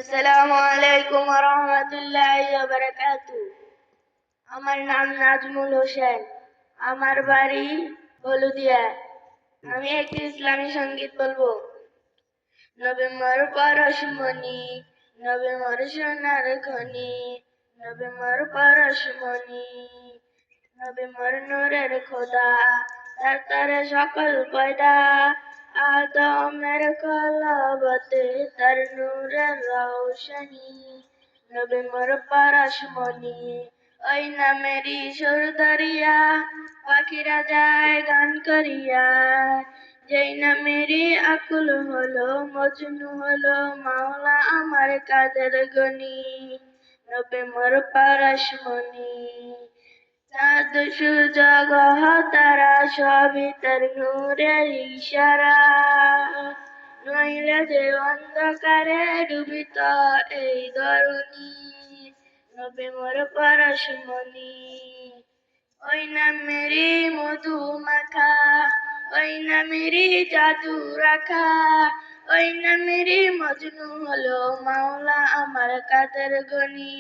আসসালামু আলাইকুম ওয়া রাহমাতুল্লাহি ওয়া বারাকাতুহু। আমার নাম নাজমুল হোসেন। আমার বাড়ি হলুদিয়া। আমি একটি ইসলামী সঙ্গীত বলবো। নবী মোর পরশমণি, নবী মোর সোনার খনি, নবী মোর পরশমণি, নবী মোর নূরের খোদা, তার সকল পয়দা, আদমের কলবতে তার নূরের রৌশনী, নবী মোর পরশমণি। ওই নামেরই সুর ধরিয়া পাখিরা যায় গান করিয়া, যেই নামেরই আকুল হলো মজনু হলো মাওলা আমার কাদের গনি, নবী মোর পরশমণি। চাঁদ সূর্য গ্রহ তারা সবই তার নূরের ইশারা, নইলে যে অন্ধকারে ডুবিত এই ধরণী, নবী মোর পরশমণি। ওই নামেরই মধু মাখা, ওই নামেরই জাদু রাখা, ওই নামেরই মজনু হলো মাওলা আমার কাদের গনি,